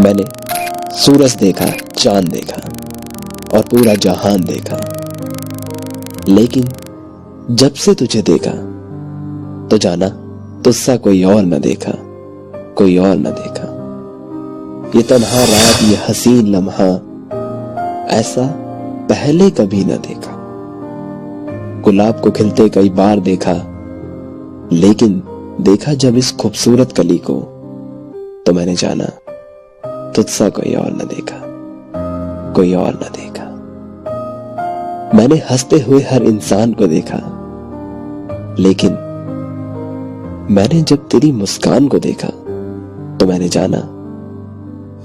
मैंने सूरज देखा, चांद देखा और पूरा जहान देखा, लेकिन जब से तुझे देखा तो जाना तुझसा कोई और न देखा, कोई और न देखा। ये तन्हा रात, ये हसीन लम्हा ऐसा पहले कभी न देखा। गुलाब को खिलते कई बार देखा, लेकिन देखा जब इस खूबसूरत कली को तो मैंने जाना तुझसा कोई और न देखा, कोई और न देखा। मैंने हंसते हुए हर इंसान को देखा, लेकिन मैंने जब तेरी मुस्कान को देखा तो मैंने जाना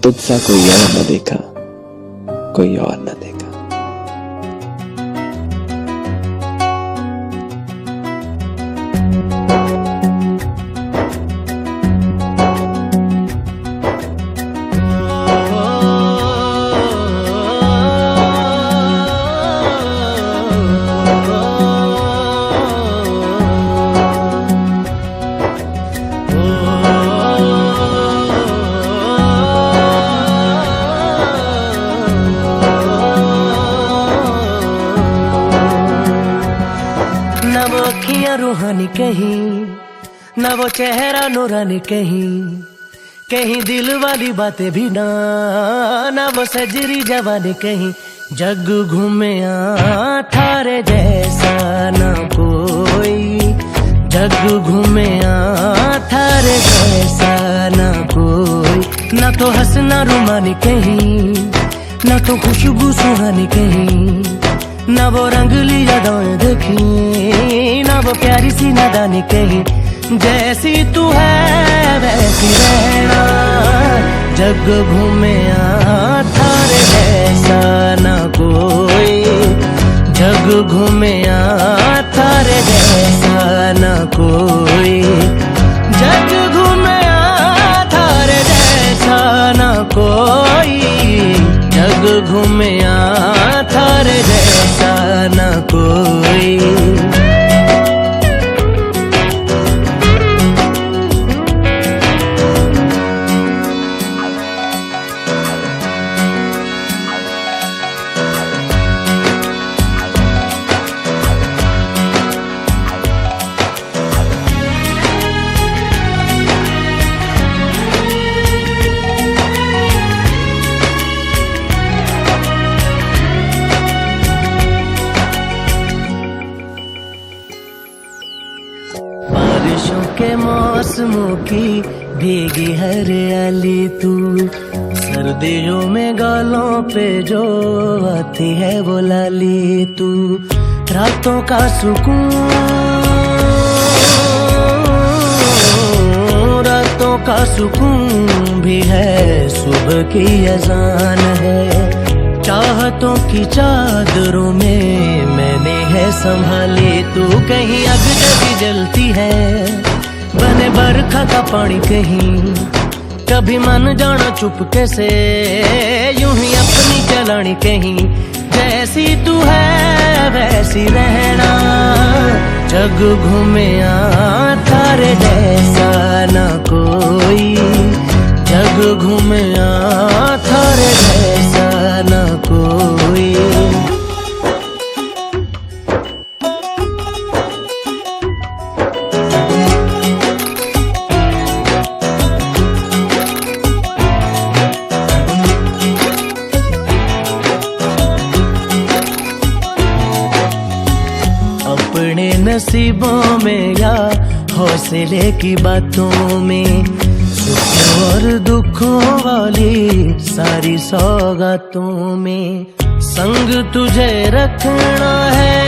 तुझसा कोई और न देखा, कोई और न देखा। ना वो अखियां रूहानी कहीं, ना वो चेहरा नूरानी कहीं, कहीं दिल वाली बातें भी ना, ना वो सजरी जवानी कहीं। जग घूमे थारे जैसा ना कोई, जग घूमे थारे जैसा ना कोई। ना तो हंसना रुमानी कहीं, ना तो खुशबू सुहानी कहीं, ना वो रंगली यादें देखी, ना वो प्यारी सी नादानी कहीं। जैसी तू है वैसी रहना, जग घूमे थारे जैसा ना कोई, जग घूमे थारे जैसा ना कोई, जग घूमे थारे जैसा ना कोई, जग घूमे थारे जैसा ना कोई। बारिशों के मौसमों की भीगी हरियाली तू, सर्दियों में गालों पे जो आती है वो लाली तू। रातों का सुकून, रातों का सुकून भी है, सुबह की अजान है। चाहतों की चादरों में मैंने है संभाली तू, कहीं अग जगी जलती है, बने बरखा का पानी कहीं, कभी मन जाना चुपके से, यूं ही अपनी चलानी कहीं। जैसी तू है वैसी रहना, जग घूमे थारे जैसा ना कोई, जग घूमे थारे जैसा ना कोई। अपने नसीबों में या हौसले की बातों में, सुखों और दुखों वाली सारी सौगातों में, संग तुझे रखना है,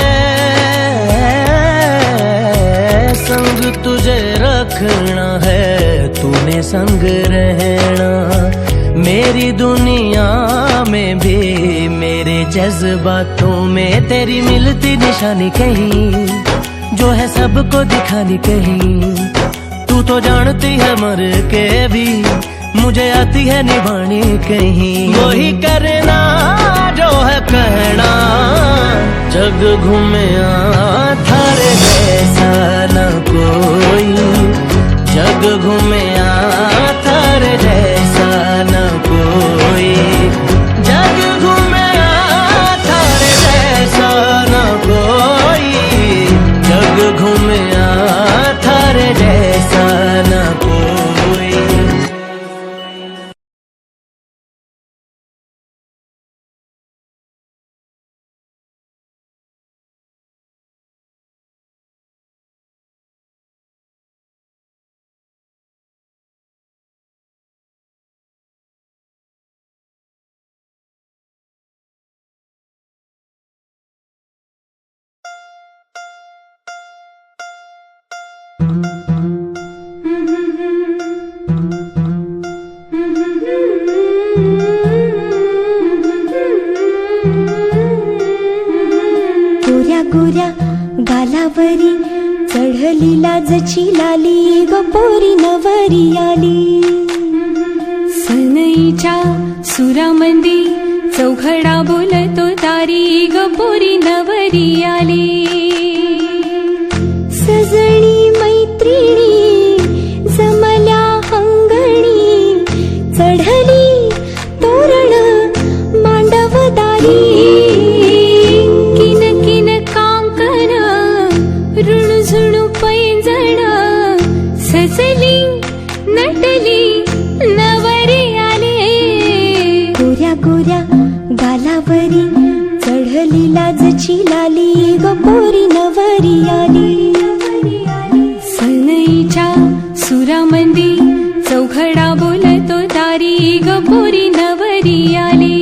संग तुझे रखना है, तूने संग रहना। मेरी दुनिया में भी मेरे जज्बातों में तेरी मिलती निशानी कहीं, जो है सबको दिखानी कहीं। तू तो जानती है मर के भी मुझे आती है निभानी कहीं। वही करना जो है कहना, जग घूमे थारे जैसा न कोई, जग घूमे थारे जैसा न कोई। गोऱ्या गोऱ्या गालावरी चढली लाजची लाली ग पोरी नवरी आली. सनईच्या सुरामंदी चौघडा बोलतो तारी ग पोरी नवरी आली. सजणी मैत्रिणी जमल्या अंगणी चढली तोरण मांडवदारी. किन किन कांकण ऋणझुणू पैंजण सजली नटली नवरी आली. गोऱ्या गोऱ्या गालावरी चढली लाजची लाली ग पोरी नवरी आली. सनईच्या सुरामंदी चौघडा बोलतो तारी ग पोरी नवरी आली.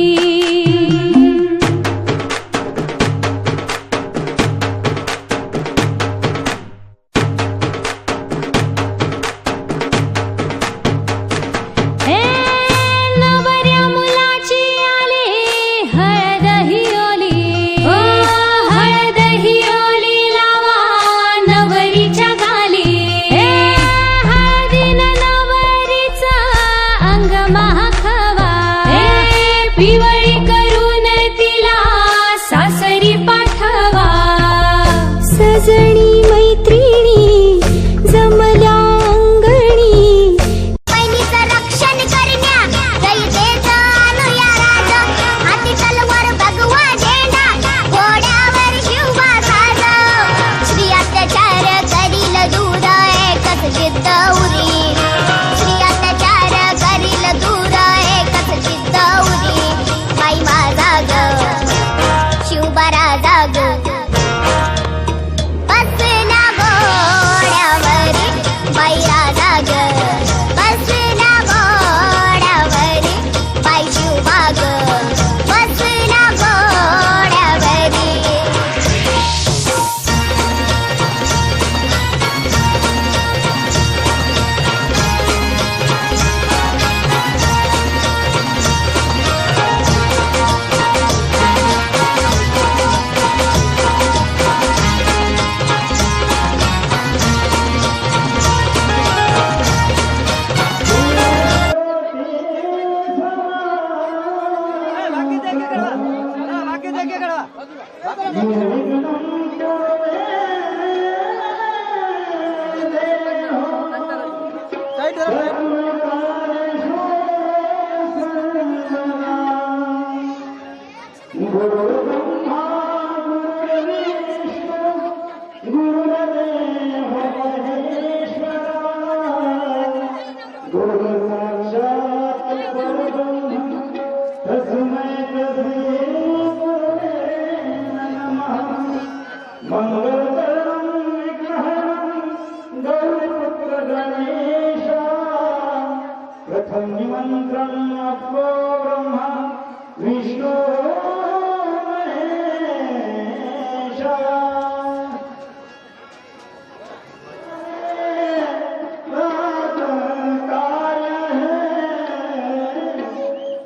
पिवळी करून तिला सासरी पाठवा. सजणी मैत्रिणी जमल्या अंगणी बहिणीचं रक्षण करण्या दैतेचं आणूया राज. हाती तलवार भगवा झेंडा घोड्यावर शिवबा साज. श्री अत्याचार करील दूर एकच जिद्द उरी. श्री अत्याचार करील दूर एकच जिद्द उरी. बाई माझा ग शिवबा राजा ग बसला घोड्यावरी. बाई राजा ग बसला घोड्यावरी. बाई शिवबा ग बसला घोड्यावरी.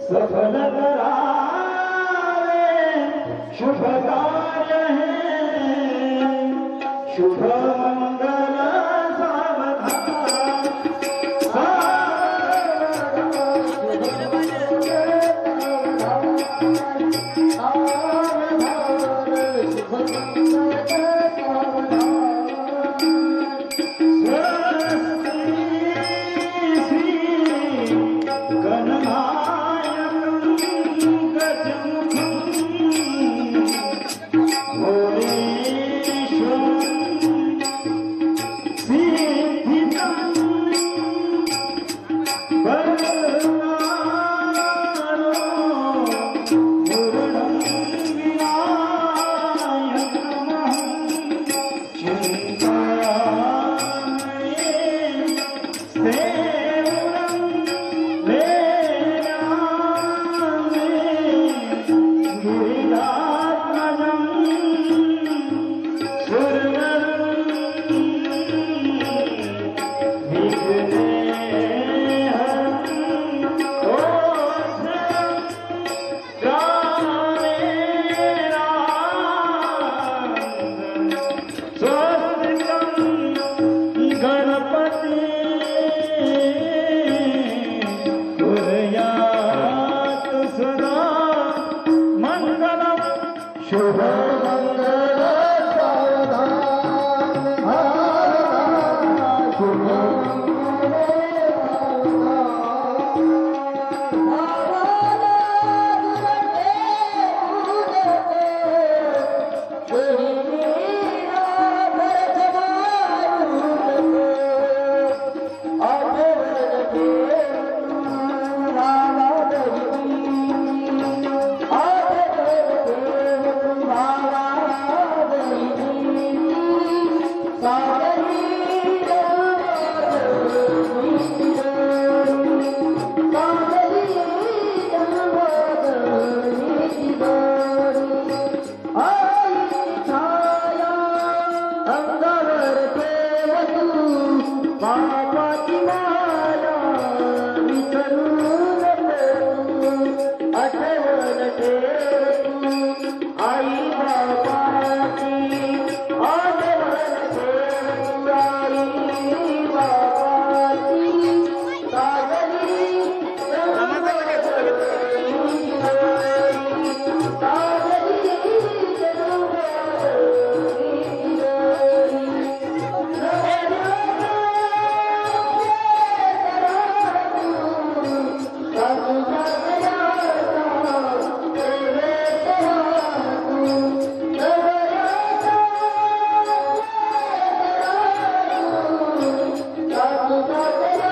सफल करावे शुभ कार्य है शुभ मंगल शुभ मंगल सावधान शुभ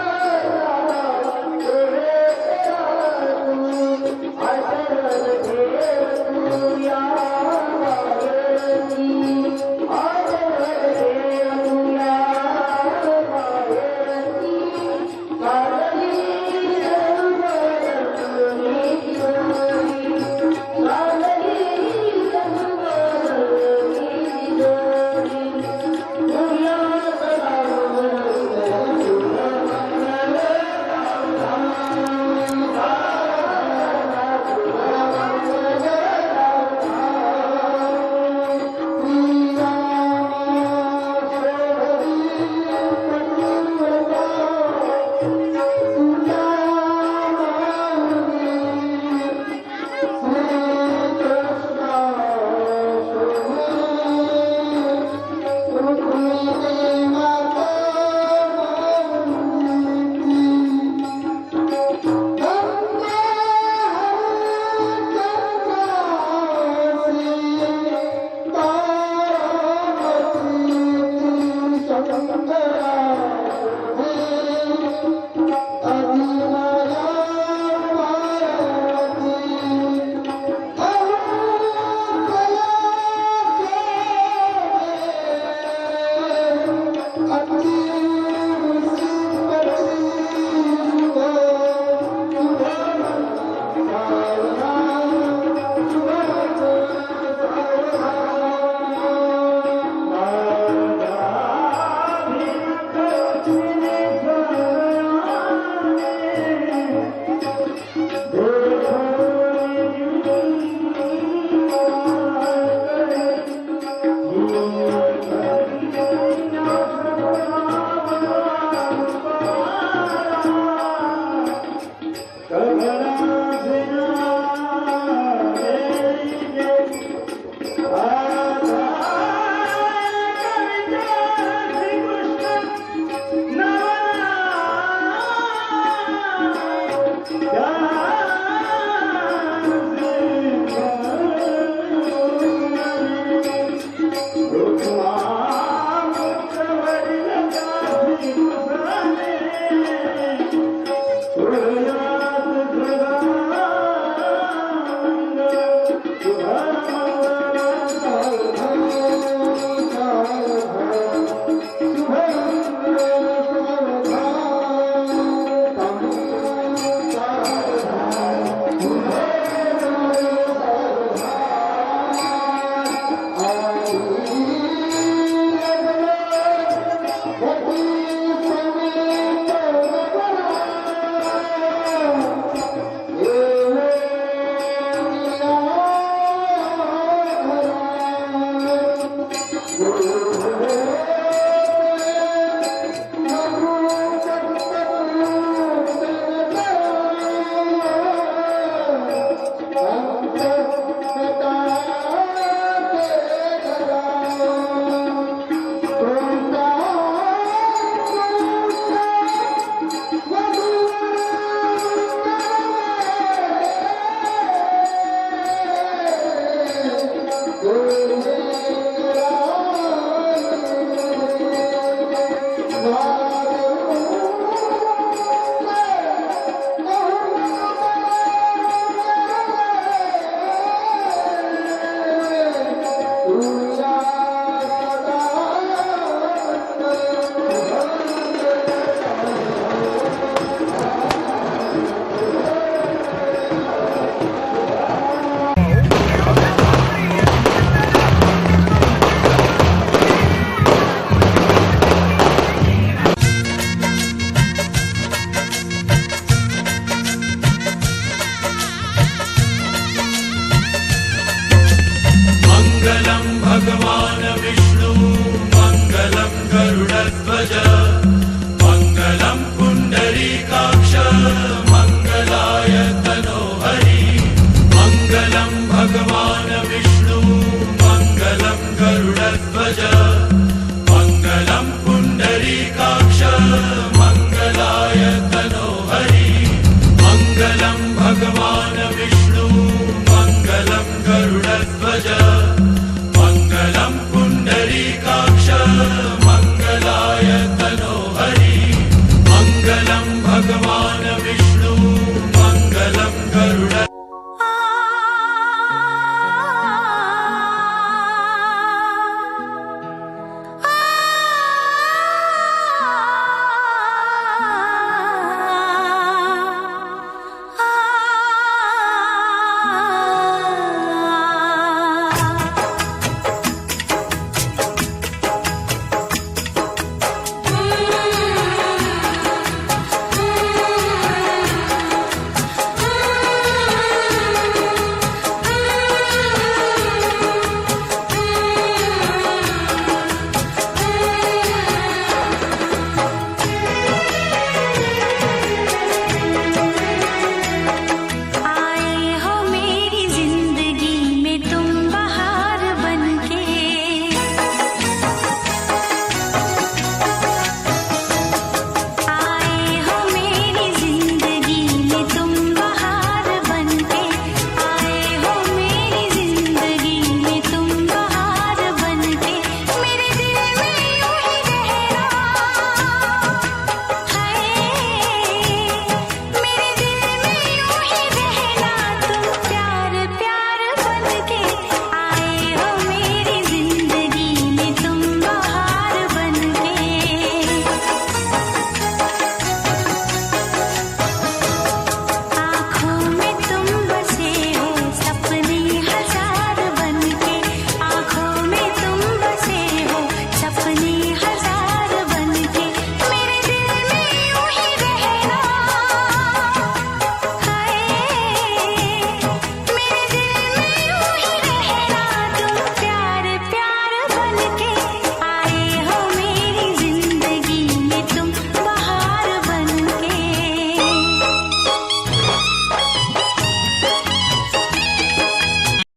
भगवान् विष्णु मङ्गलं गरुडध्वज मङ्गलं पुण्डरीकाक्ष मङ्गलाय तनोहरि मङ्गलं भगवान् विष्णु मङ्गलं गरुडध्वज मङ्गलं पुण्डरीकाक्ष मङ्गलाय तनोहरि मङ्गलं भगवान् विष्णु